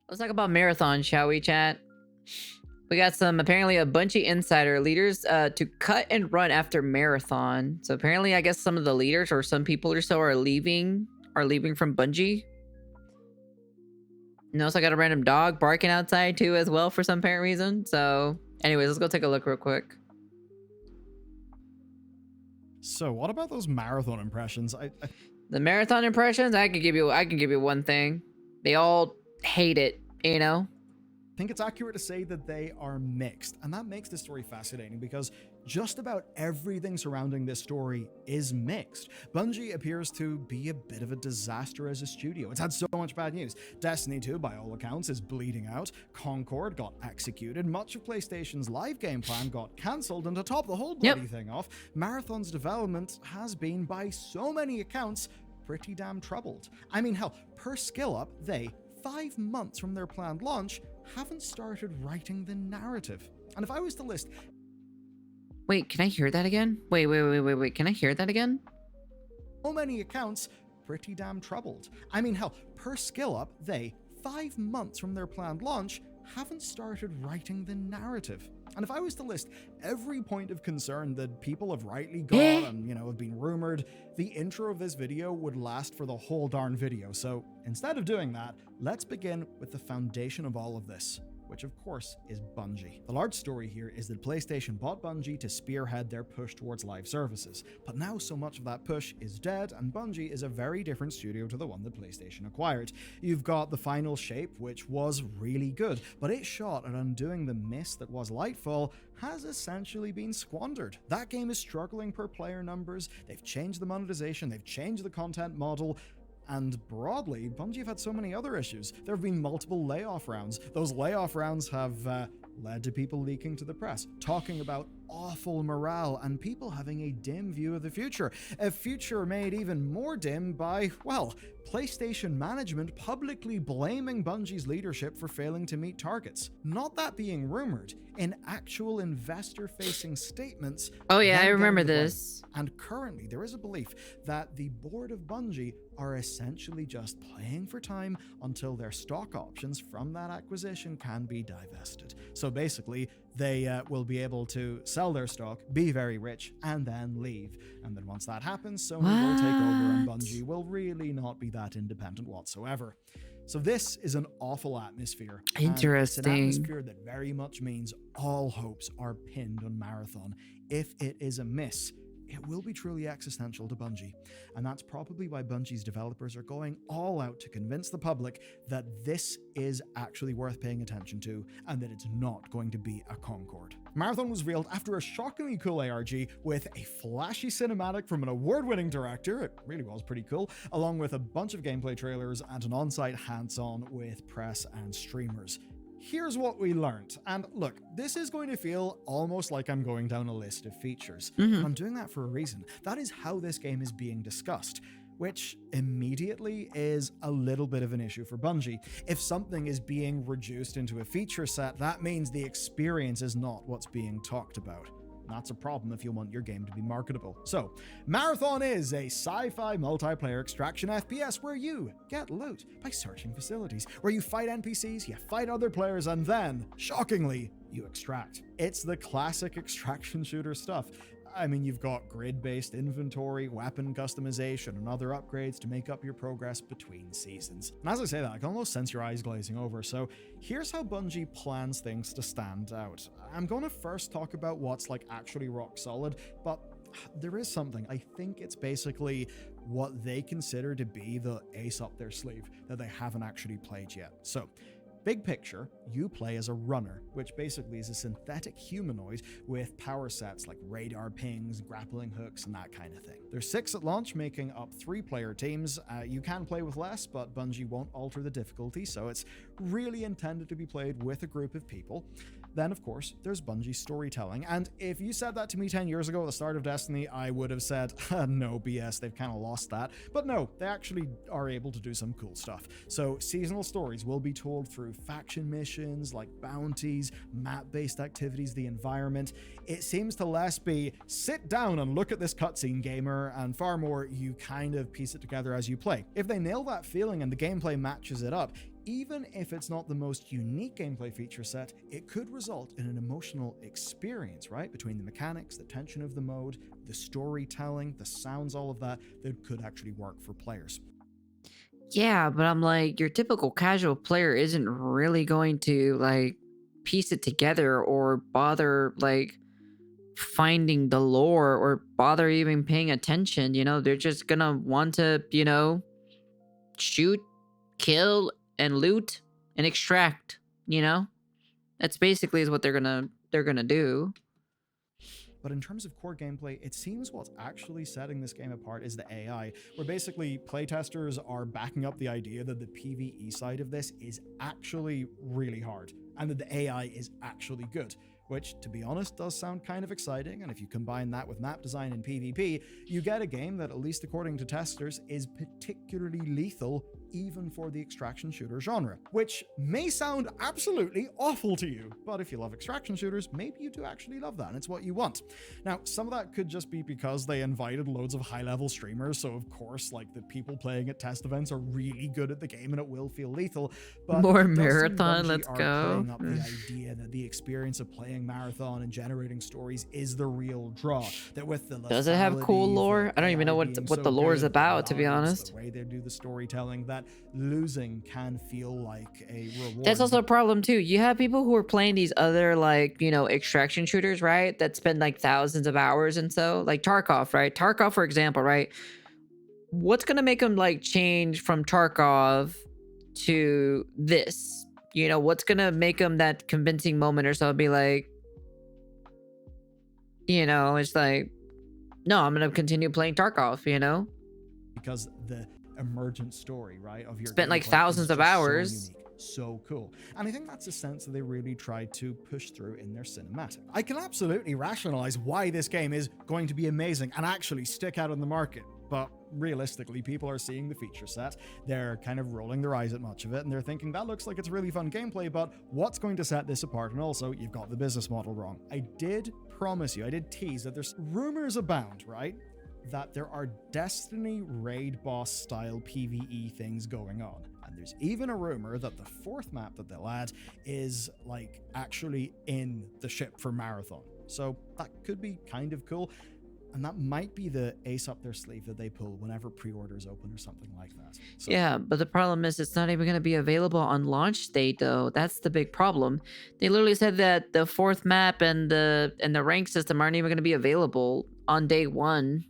Let's talk about Marathon, shall we, chat? We got some, apparently, a Bungie insider leaders to cut and run after Marathon. So apparently, I guess some of the leaders or some people or so are leaving from Bungie. And also, I got a random dog barking outside too, as well, for some apparent reason. So, anyways, let's go take a look real quick. So, what about those Marathon impressions? The Marathon impressions, I can give you one thing. They all hate it, you know? I think it's accurate to say that they are mixed, and that makes this story fascinating because just about everything surrounding this story is mixed. Bungie appears to be a bit of a disaster as a studio. It's had so much bad news. Destiny 2, by all accounts, is bleeding out. Concord got executed. Much of PlayStation's live game plan got cancelled, and to top the whole bloody thing off, Marathon's development has been, by so many accounts, pretty damn troubled. I mean, hell, per skill up, they, 5 months from their planned launch, haven't started writing the narrative. And if I was to list... Wait, can I hear that again? Wait, can I hear that again? So many accounts, pretty damn troubled. I mean, hell, per skill up, they, 5 months from their planned launch, haven't started writing the narrative. And if I was to list every point of concern that people have rightly got and, have been rumored, the intro of this video would last for the whole darn video. So instead of doing that, let's begin with the foundation of all of this, which of course is Bungie. The large story here is that PlayStation bought Bungie to spearhead their push towards live services, but now so much of that push is dead, and Bungie is a very different studio to the one that PlayStation acquired. You've got the final shape, which was really good, but its shot at undoing the miss that was Lightfall has essentially been squandered. That game is struggling per player numbers, they've changed the monetization, they've changed the content model, and broadly, Bungie have had so many other issues. There have been multiple layoff rounds. Those layoff rounds have led to people leaking to the press, talking about awful morale and people having a dim view of the future. A future made even more dim by, well, PlayStation management publicly blaming Bungie's leadership for failing to meet targets. Not that being rumored, in actual investor-facing statements. Oh yeah, I remember this. And currently, there is a belief that the board of Bungie are essentially just playing for time until their stock options from that acquisition can be divested. So basically, they will be able to sell their stock, be very rich, and then leave. And then once that happens, Sony will take over and Bungie will really not be that independent whatsoever. So this is an awful atmosphere. Interesting. It's an atmosphere that very much means all hopes are pinned on Marathon. If it is a miss, it will be truly existential to Bungie. And that's probably why Bungie's developers are going all out to convince the public that this is actually worth paying attention to and that it's not going to be a Concord. Marathon was revealed after a shockingly cool ARG with a flashy cinematic from an award-winning director, it really was pretty cool, along with a bunch of gameplay trailers and an on-site hands-on with press and streamers. Here's what we learned. And look, this is going to feel almost like I'm going down a list of features. I'm doing that for a reason. That is how this game is being discussed, which immediately is a little bit of an issue for Bungie. If something is being reduced into a feature set, that means the experience is not what's being talked about. That's a problem if you want your game to be marketable. So, Marathon is a sci-fi multiplayer extraction FPS where you get loot by searching facilities, where you fight NPCs, you fight other players, and then, shockingly, you extract. It's the classic extraction shooter stuff. I mean, you've got grid-based inventory, weapon customization, and other upgrades to make up your progress between seasons. And as I say that, I can almost sense your eyes glazing over, so here's how Bungie plans things to stand out. I'm going to first talk about what's actually rock solid, but there is something. I think it's basically what they consider to be the ace up their sleeve that they haven't actually played yet. So, big picture, you play as a runner, which basically is a synthetic humanoid with power sets like radar pings, grappling hooks, and that kind of thing. There's 6 at launch, making up 3-player teams. You can play with less, but Bungie won't alter the difficulty, so it's really intended to be played with a group of people. Then, of course, there's Bungie storytelling, and if you said that to me 10 years ago at the start of Destiny, I would have said, no, BS, they've kind of lost that. But no, they actually are able to do some cool stuff. So, seasonal stories will be told through faction missions, like bounties, map-based activities, the environment. It seems to less be, sit down and look at this cutscene, gamer, and far more, you kind of piece it together as you play. If they nail that feeling and the gameplay matches it up, Even if it's not the most unique gameplay feature set, it could result in an emotional experience, right? Between the mechanics, the tension of the mode, the storytelling, the sounds, all of that, that could actually work for players. Yeah, but I'm like, your typical casual player isn't really going to like piece it together or bother like finding the lore or bother even paying attention. They're just gonna want to, shoot, kill, and loot and extract. That's basically is what they're gonna do. But in terms of core gameplay, it seems what's actually setting this game apart is the AI, where basically playtesters are backing up the idea that the PvE side of this is actually really hard, and that the AI is actually good, which, to be honest, does sound kind of exciting, and if you combine that with map design and PvP, you get a game that, at least according to testers, is particularly lethal even for the extraction shooter genre, which may sound absolutely awful to you, but if you love extraction shooters, maybe you do actually love that, and it's what you want. Now, some of that could just be because they invited loads of high-level streamers, so of course, like, the people playing at test events are really good at the game and it will feel lethal, but More it does seem marathon, Bungie let's are go. playing up the idea that the experience of playing marathon and generating stories is the real draw. That with the Does it have cool lethality, lore? the I don't even know AI what being what so the lore is good, the about, to be logins, honest. the way they do the storytelling, that losing can feel like a reward. That's also a problem too. You have people who are playing these other like, extraction shooters, right? That spend like thousands of hours and so like Tarkov, right? Tarkov, for example, right? What's going to make them like change from Tarkov to this? What's going to make them that convincing moment or so be like, it's like, no, I'm going to continue playing Tarkov, because the emergent story, right, of your Spent like gameplay thousands is of just hours. so unique, so cool. And I think that's a sense that they really tried to push through in their cinematic. I can absolutely rationalize why this game is going to be amazing and actually stick out on the market, but realistically, people are seeing the feature set, they're kind of rolling their eyes at much of it, and they're thinking that looks like it's really fun gameplay, but what's going to set this apart? And also, you've got the business model wrong. I did promise you, I did tease that there's rumors abound, right, that there are Destiny raid boss style PvE things going on. And there's even a rumor that the fourth map that they'll add is like actually in the ship for Marathon. So that could be kind of cool. And that might be the ace up their sleeve that they pull whenever pre-orders open or something like that. So, Yeah, but the problem is it's not even going to be available on launch date though. That's the big problem. They literally said that the fourth map and the rank system aren't even going to be available on day one.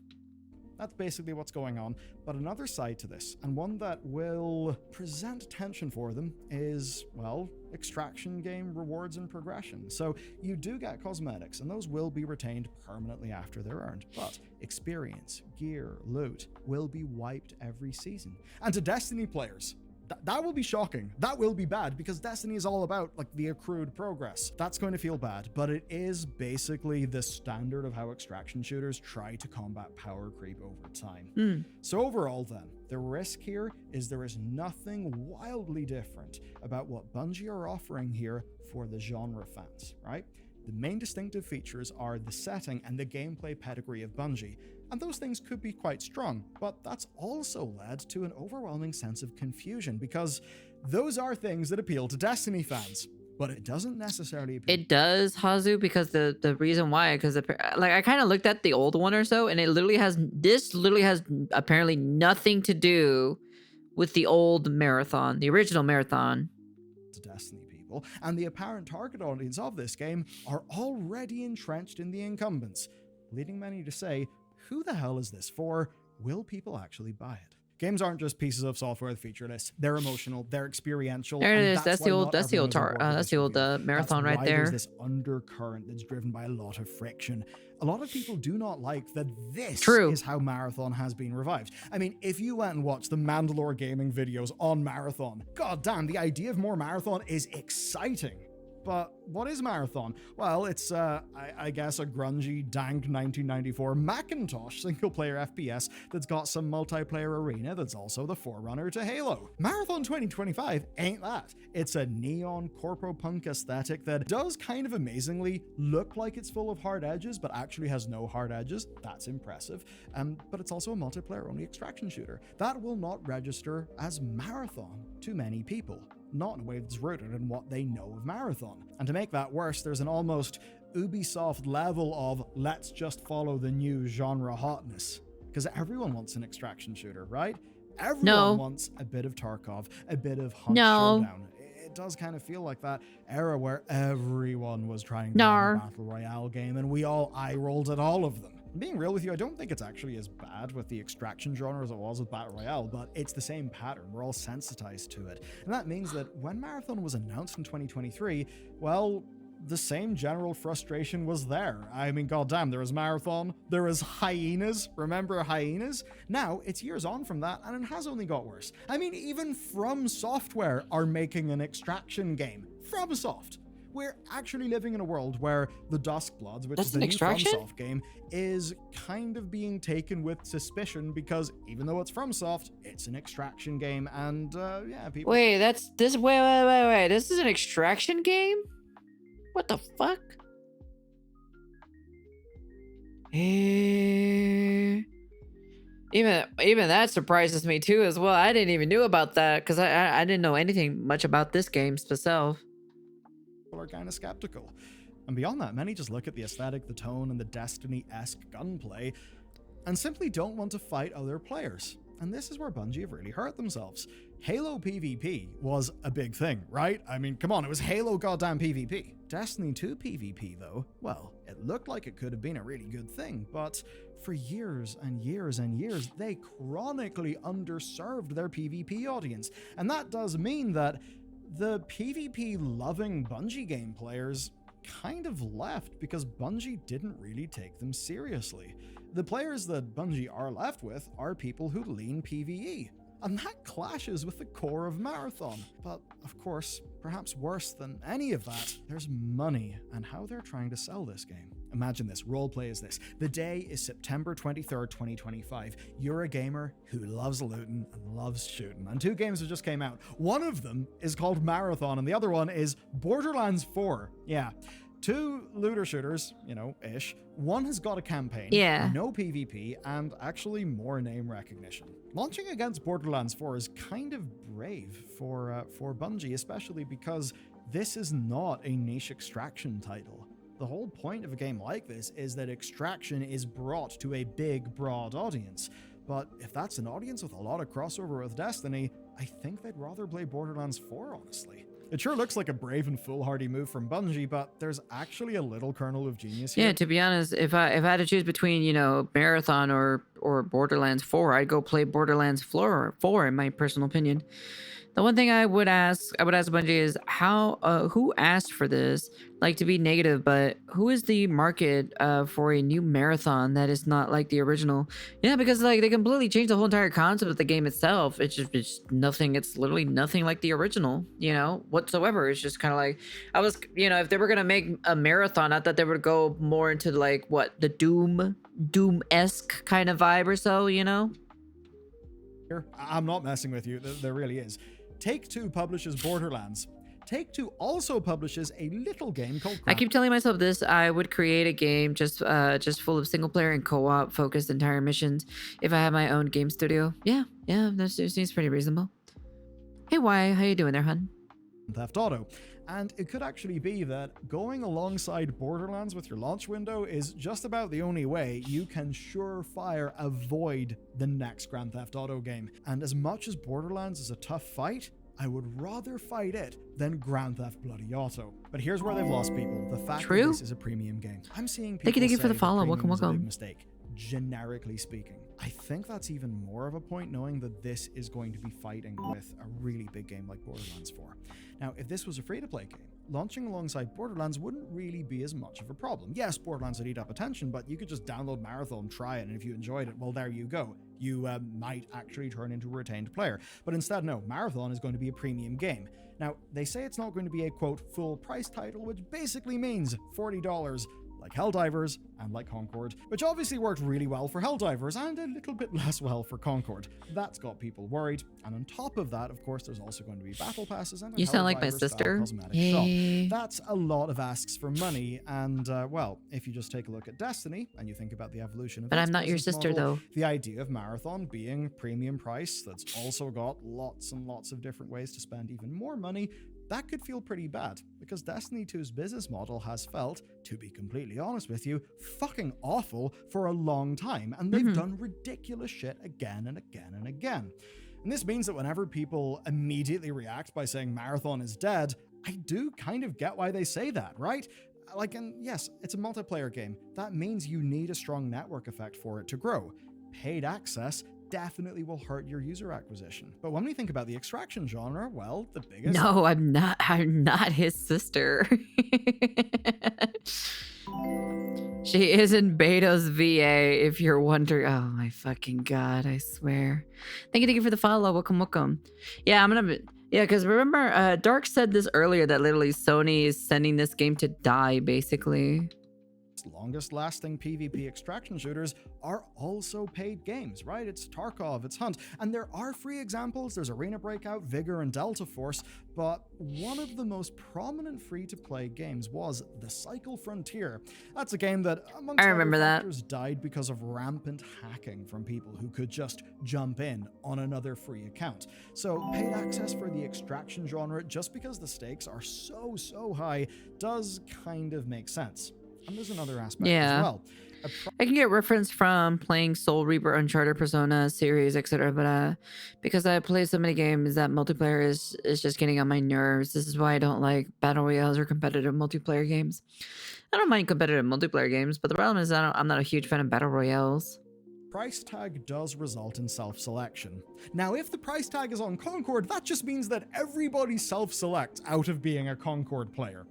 that's basically what's going on. But another side to this, and one that will present tension for them, is, well, extraction game rewards and progression. So you do get cosmetics, and those will be retained permanently after they're earned. But experience, gear, loot will be wiped every season. And to Destiny players, that will be shocking. That will be bad, because Destiny is all about like the accrued progress. That's going to feel bad, but it is basically the standard of how extraction shooters try to combat power creep over time. So overall then, the risk here is there is nothing wildly different about what Bungie are offering here for the genre fans, right? The main distinctive features are the setting and the gameplay pedigree of Bungie, and those things could be quite strong, but that's also led to an overwhelming sense of confusion, because those are things that appeal to Destiny fans, but it doesn't necessarily appeal. It does, Hazu, because the reason why, because like I kind of looked at the old one or so, and it literally has apparently nothing to do with the old Marathon, the original Marathon. To Destiny people, and the apparent target audience of this game are already entrenched in the incumbents, leading many to say, who the hell is this for? Will people actually buy it? Games aren't just pieces of software with featureless. They're emotional, they're experiential. There it and is. That's the old Marathon That's right why there. There's this undercurrent that's driven by a lot of friction. A lot of people do not like that this is how Marathon has been revived. I mean, if you went and watched the Mandalore gaming videos on Marathon, god damn, the idea of more Marathon is exciting. But what is Marathon? Well, it's, I guess, a grungy, dank 1994 Macintosh single-player FPS that's got some multiplayer arena that's also the forerunner to Halo. Marathon 2025 ain't that. It's a neon corpo-punk aesthetic that does kind of amazingly look like it's full of hard edges, but actually has no hard edges. That's impressive. But it's also a multiplayer-only extraction shooter. That will not register as Marathon to many people. not in a way that's rooted in what they know of Marathon. And to make that worse, there's an almost Ubisoft level of let's just follow the new genre hotness. Because everyone wants an extraction shooter, right? Everyone wants a bit of Tarkov, a bit of Hunt Showdown. It does kind of feel like that era where everyone was trying to have a battle royale game, and we all eye rolled at all of them. Being real with you, I don't think it's actually as bad with the extraction genre as it was with battle royale, but it's the same pattern. We're all sensitized to it. And that means that when Marathon was announced in 2023, well, the same general frustration was there. I mean, goddamn, there was Marathon, there was Hyenas. Remember Hyenas? Now, it's years on from that, and it has only got worse. I mean, even From Software are making an extraction game. FromSoft. We're actually living in a world where the Duskbloods, which is the new FromSoft game, is kind of being taken with suspicion because even though it's FromSoft, it's an extraction game, and yeah, people. Wait, wait. This is an extraction game? What the fuck? Even that surprises me too as well. I didn't even know about that because I didn't know anything much about this game itself. People are kind of skeptical. And beyond that, many just look at the aesthetic, the tone, and the Destiny-esque gunplay and simply don't want to fight other players. And this is where Bungie have really hurt themselves. Halo PvP was a big thing, right? I mean, come on, it was Halo goddamn PvP. Destiny 2 PvP, though, well, it looked like it could have been a really good thing, but for years and years and years, they chronically underserved their PvP audience. And that does mean that the PvP-loving Bungie game players kind of left because Bungie didn't really take them seriously. The players that Bungie are left with are people who lean PvE, and that clashes with the core of Marathon. But of course, perhaps worse than any of that, there's money and how they're trying to sell this game. Imagine this, roleplay is this. The day is September 23rd, 2025. You're a gamer who loves looting and loves shooting, and 2 games have just came out. One of them is called Marathon, and the other one is Borderlands 4. Yeah. 2 looter shooters, ish. One has got a campaign, no PvP, and actually more name recognition. Launching against Borderlands 4 is kind of brave for Bungie, especially because this is not a niche extraction title. The whole point of a game like this is that extraction is brought to a big, broad audience. But if that's an audience with a lot of crossover with Destiny, I think they'd rather play Borderlands 4, honestly. It sure looks like a brave and foolhardy move from Bungie, but there's actually a little kernel of genius here. Yeah, to be honest, if I had to choose between, Marathon or Borderlands 4, I'd go play Borderlands 4 in my personal opinion. The one thing I would ask Bungie is who asked for this? Like, to be negative, but who is the market for a new Marathon that is not like the original? Yeah, because like they completely changed the whole entire concept of the game itself. It's nothing. It's literally nothing like the original, whatsoever. It's just kind of like if they were gonna make a Marathon, I thought they would go more into like what the Doom-esque kind of vibe or so, I'm not messing with you. There really is. Take-Two publishes Borderlands. Take-Two also publishes a little game called... I keep telling myself this. I would create a game just full of single-player and co-op focused entire missions if I had my own game studio. Yeah, that seems pretty reasonable. Hey, why? How you doing there, hun? Theft Auto. And it could actually be that going alongside Borderlands with your launch window is just about the only way you can surefire avoid the next Grand Theft Auto game. And as much as Borderlands is a tough fight, I would rather fight it than Grand Theft Bloody Auto. But here's where they've lost people. The fact that this is a premium game. I'm seeing people Thank you for the follow. Welcome. A big mistake, generically speaking. I think that's even more of a point knowing that this is going to be fighting with a really big game like Borderlands 4. Now, if this was a free-to-play game, launching alongside Borderlands wouldn't really be as much of a problem. Yes, Borderlands would eat up attention, but you could just download Marathon, try it, and if you enjoyed it, well, there you go. You might actually turn into a retained player. But instead, no, Marathon is going to be a premium game. Now, they say it's not going to be a, quote, full-price title, which basically means $40, like Helldivers and like Concord, which obviously worked really well for Helldivers and a little bit less well for Concord. That's got people worried. And on top of that, of course, there's also going to be battle passes and a You sound like my Helldivers-style sister. cosmetic Hey. shop. That's a lot of asks for money. And well, if you just take a look at Destiny and you think about the evolution of But its I'm not your business sister, model, though. the idea of Marathon being premium price that's also got lots and lots of different ways to spend even more money, that could feel pretty bad, because Destiny 2's business model has felt, to be completely honest with you, fucking awful for a long time, and they've done ridiculous shit again and again and again. And this means that whenever people immediately react by saying Marathon is dead, I do kind of get why they say that, right? Like, and yes, it's a multiplayer game. That means you need a strong network effect for it to grow. Paid access definitely will hurt your user acquisition. But when we think about the extraction genre, well, the biggest... No, I'm not his sister. She is in Beto's VA, if you're wondering. Oh my fucking god, I swear. Thank you for the follow. Welcome. Yeah, I'm gonna... Yeah, because remember, Dark said this earlier, that literally Sony is sending this game to die, basically. Longest lasting PvP extraction shooters are also paid games, right? It's Tarkov, it's Hunt, and there are free examples. There's Arena Breakout, Vigor, and Delta Force, but one of the most prominent free-to-play games was The Cycle Frontier. That's a game that, amongst other factors, died because of rampant hacking from people who could just jump in on another free account. So paid access for the extraction genre, just because the stakes are so high, does kind of make sense. And there's another aspect as well. I can get reference from playing Soul Reaper, Uncharted, Persona series, etc. But because I play so many games, that multiplayer is just getting on my nerves. This is why I don't like battle royales or competitive multiplayer games. I don't mind competitive multiplayer games, but the problem is I'm not a huge fan of battle royales. Price tag does result in self-selection. Now, if the price tag is on Concord, that just means that everybody self-selects out of being a Concord player.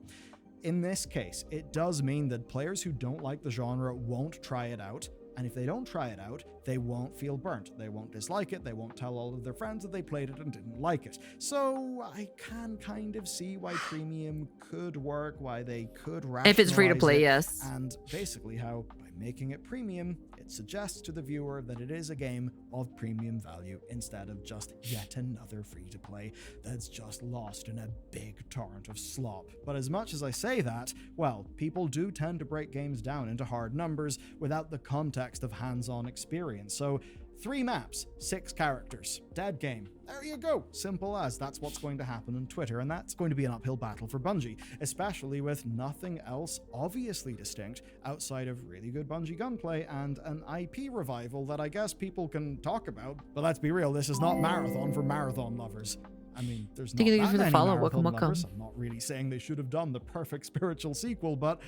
In this case, it does mean that players who don't like the genre won't try it out, and if they don't try it out, they won't feel burnt. They won't dislike it, they won't tell all of their friends that they played it and didn't like it. So I can kind of see why premium could work, why they could rationalize if it's free to play, it, yes. and basically how, by making it premium, it suggests to the viewer that it is a game of premium value instead of just yet another free-to-play that's just lost in a big torrent of slop. But as much as I say that, well, people do tend to break games down into hard numbers without the context of hands-on experience. So 3 maps, 6 characters, dead game. There you go. Simple as. That's what's going to happen on Twitter, and that's going to be an uphill battle for Bungie, especially with nothing else obviously distinct outside of really good Bungie gunplay and an IP revival that I guess people can talk about. But let's be real, this is not Marathon for Marathon lovers. I mean, there's not that many Marathon lovers. I'm not really saying they should have done the perfect spiritual sequel, but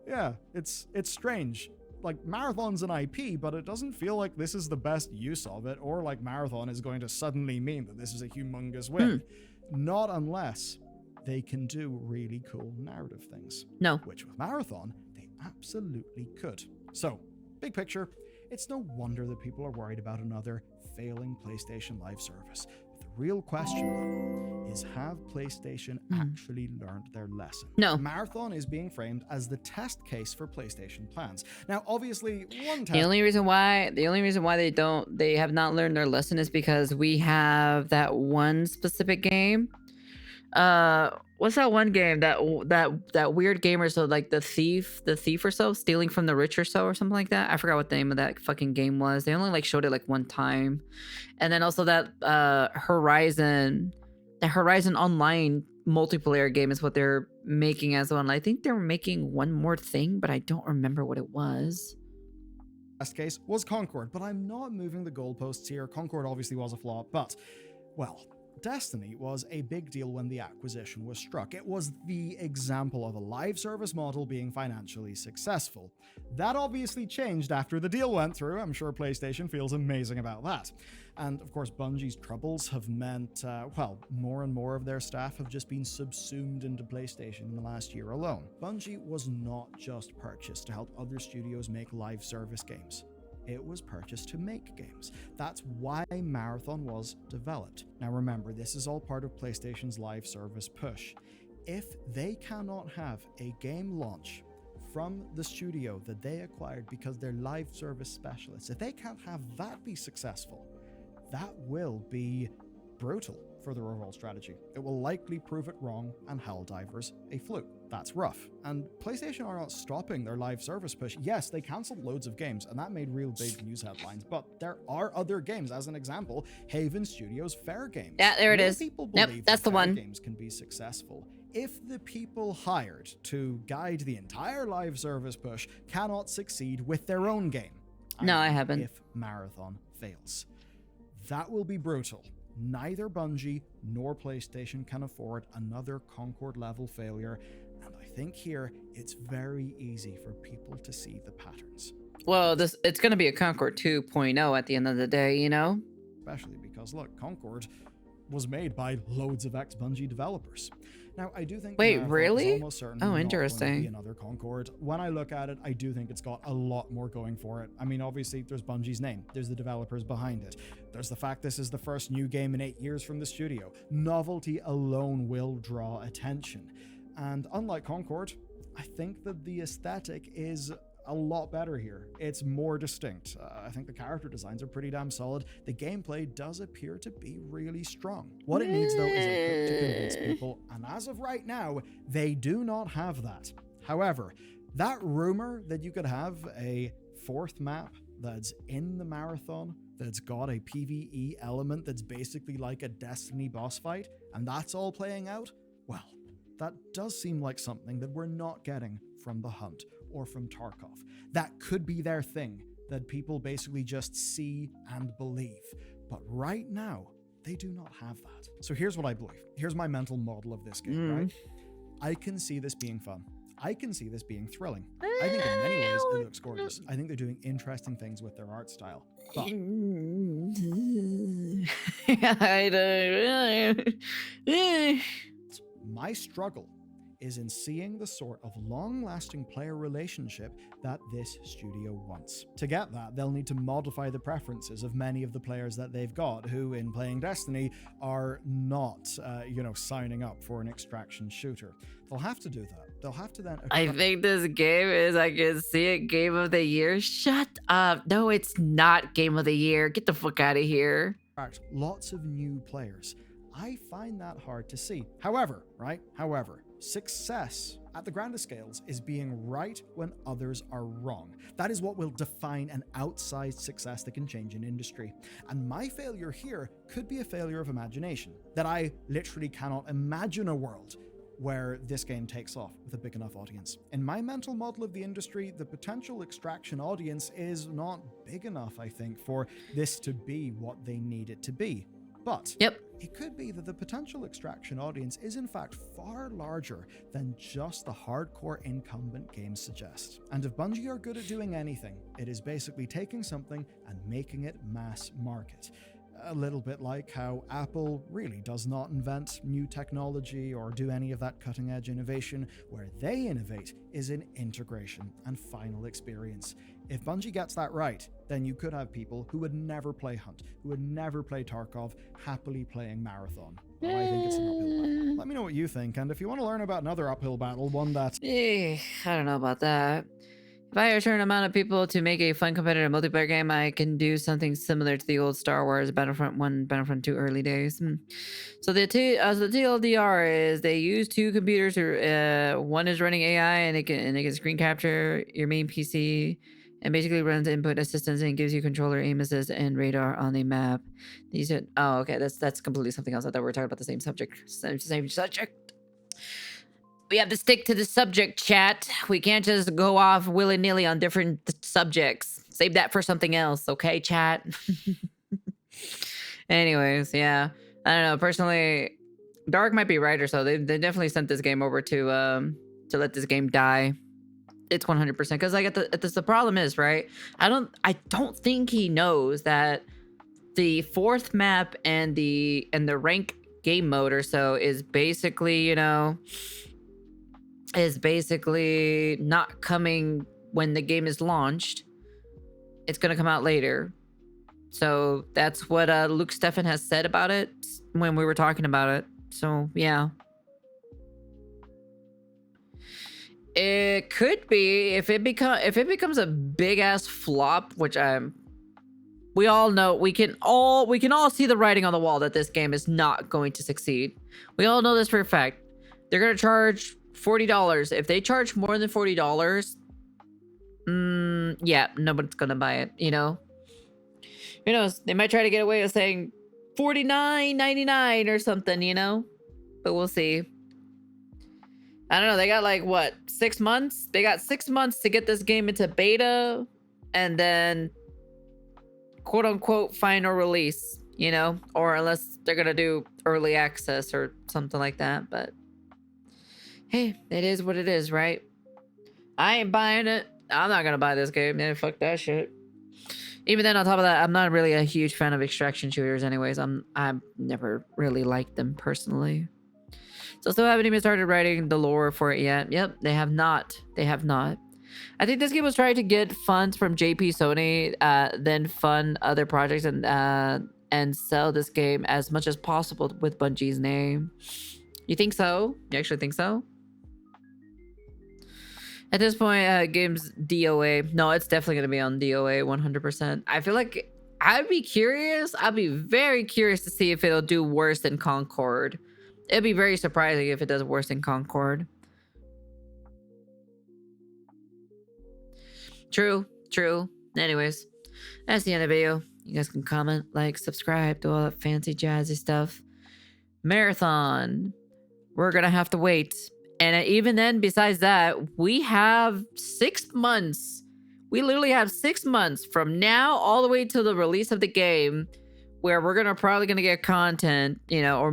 yeah, it's strange. Like, Marathon's an IP, but it doesn't feel like this is the best use of it, or like Marathon is going to suddenly mean that this is a humongous win. Not unless they can do really cool narrative things. No. Which with Marathon, they absolutely could. So, big picture, it's no wonder that people are worried about another failing PlayStation Live service. The real question, though, is have PlayStation actually learned their lesson? No. Marathon is being framed as the test case for PlayStation plans. Now, obviously, one test... The only reason why they have not learned their lesson is because we have that one specific game. What's that one game that weird gamer, so like the thief or so, stealing from the rich or so, or something like that? I forgot what the name of that fucking game was. They only like showed it like one time. And then also that Horizon Online multiplayer game is what they're making as well. And I think they're making one more thing, but I don't remember what it was. Best case was Concord, but I'm not moving the goalposts here. Concord obviously was a flop, but, well, Destiny was a big deal when the acquisition was struck. It was the example of a live service model being financially successful. That obviously changed after the deal went through. I'm sure PlayStation feels amazing about that. And of course, Bungie's troubles have meant, well, more and more of their staff have just been subsumed into PlayStation in the last year alone. Bungie was not just purchased to help other studios make live service games. It was purchased to make games. That's why Marathon was developed. Now remember, this is all part of PlayStation's live service push. If they cannot have a game launch from the studio that they acquired because they're live service specialists, if they can't have that be successful, that will be brutal for their overall strategy. It will likely prove it wrong and Helldivers a fluke. That's rough. And PlayStation are not stopping their live service push. Yes, they cancelled loads of games, and that made real big news headlines, but there are other games. As an example, Haven Studios' Fair Games. Yeah, there it Will is. People Yep, believe that's that the Fair one. Games can be successful if the people hired to guide the entire live service push cannot succeed with their own game. No, I haven't. If Marathon fails. That will be brutal. Neither Bungie nor PlayStation can afford another Concord level failure, and I think here it's very easy for people to see the patterns. Well, it's going to be a Concord 2.0 at the end of the day, you know? Especially because, look, Concord was made by loads of ex-Bungie developers. Now, I do think Wait, Marathon really? is almost certainly Oh, not going to interesting. be another Concord. When I look at it, I do think it's got a lot more going for it. I mean, obviously, there's Bungie's name. There's the developers behind it. There's the fact this is the first new game in 8 years from the studio. Novelty alone will draw attention. And unlike Concord, I think that the aesthetic is a lot better here. It's more distinct. I think the character designs are pretty damn solid. The gameplay does appear to be really strong. What it needs, though, is a hook to convince people, and as of right now, they do not have that. However, that rumor that you could have a fourth map that's in the Marathon, that's got a PvE element that's basically like a Destiny boss fight, and that's all playing out, well, that does seem like something that we're not getting from The Hunt or from Tarkov. That could be their thing, that people basically just see and believe. But right now, they do not have that. So here's what I believe. Here's my mental model of this game, right? I can see this being fun. I can see this being thrilling. I think in many ways it looks gorgeous. I think they're doing interesting things with their art style. But I don't. my struggle is in seeing the sort of long-lasting player relationship that this studio wants. To get that, they'll need to modify the preferences of many of the players that they've got, who in playing Destiny are not, signing up for an extraction shooter. They'll have to do that. They'll have to then... I think this game is, I can see it, Game of the Year. Shut up. No, it's not Game of the Year. Get the fuck out of here. attract lots of new players. I find that hard to see. However, success at the grandest scales is being right when others are wrong. That is what will define an outsized success that can change an industry. And my failure here could be a failure of imagination, that I literally cannot imagine a world where this game takes off with a big enough audience. In my mental model of the industry, the potential extraction audience is not big enough, I think, for this to be what they need it to be. But it could be that the potential extraction audience is in fact far larger than just the hardcore incumbent games suggest. And if Bungie are good at doing anything, it is basically taking something and making it mass market. A little bit like how Apple really does not invent new technology or do any of that cutting edge innovation. Where they innovate is in integration and final experience. If Bungie gets that right, then you could have people who would never play Hunt, who would never play Tarkov, happily playing Marathon. Well, I think it's an uphill battle. Let me know what you think, and if you want to learn about another uphill battle, one that... I don't know about that. If I return an amount of people to make a fun competitive multiplayer game, I can do something similar to the old Star Wars Battlefront 1, Battlefront 2 early days. So the TLDR is they use two computers. One is running AI and it can screen capture your main PC and basically runs input assistance and gives you controller, aim assist, and radar on the map. These are okay. That's completely something else. I thought we were talking about the same subject. Same subject. We have to stick to the subject, chat. We can't just go off willy-nilly on different subjects. Save that for something else, okay, chat? Anyways, yeah. I don't know. Personally, Dark might be right or so. They definitely sent this game over to let this game die. It's 100% because like the problem is, right? I don't think he knows that the fourth map and the rank game mode or so is basically, is basically not coming when the game is launched. It's going to come out later. So that's what Luke Steffen has said about it when we were talking about it. So, yeah. It could be if it becomes a big ass flop, which we all know, we can all see the writing on the wall that this game is not going to succeed. We all know this for a fact. They're gonna charge $40. If they charge more than $40, yeah, nobody's gonna buy it. You know, who knows? They might try to get away with saying $49.99 or something. You know, but we'll see. I don't know. They got like what, 6 months? They got 6 months to get this game into beta, and then quote unquote final release, you know, or unless they're gonna do early access or something like that. But hey, it is what it is, right? I ain't buying it. I'm not gonna buy this game, man. Fuck that shit. Even then, on top of that, I'm not really a huge fan of extraction shooters anyways. I've never really liked them personally. So still haven't even started writing the lore for it yet. Yep, they have not. They have not. I think this game was trying to get funds from JP Sony, then fund other projects and sell this game as much as possible with Bungie's name. You think so? You actually think so? At this point, game's DOA. No, it's definitely going to be on DOA 100%. I feel like I'd be curious. I'd be very curious to see if it'll do worse than Concord. It'd be very surprising if it does worse than Concord. True, true. Anyways, that's the end of the video. You guys can comment, like, subscribe, do all that fancy jazzy stuff. Marathon. We're gonna have to wait. And even then, besides that, we have 6 months. We literally have 6 months from now all the way to the release of the game, where we're probably gonna get content, you know, or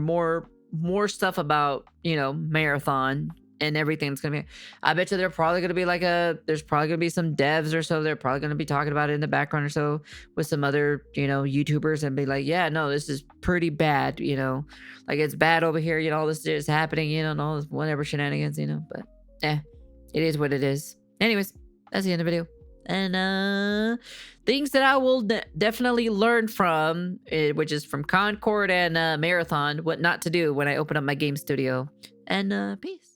more stuff about, you know, Marathon and everything that's gonna be. I bet you they're probably gonna be like there's probably gonna be some devs or so. They're probably gonna be talking about it in the background or so with some other, you know, YouTubers and be like, yeah, no, this is pretty bad, you know, like it's bad over here, you know, all this is happening, you know, and all this whatever shenanigans, you know, but it is what it is. Anyways, that's the end of the video. And things that I will definitely learn from, which is from Concord and Marathon, what not to do when I open up my game studio. And peace.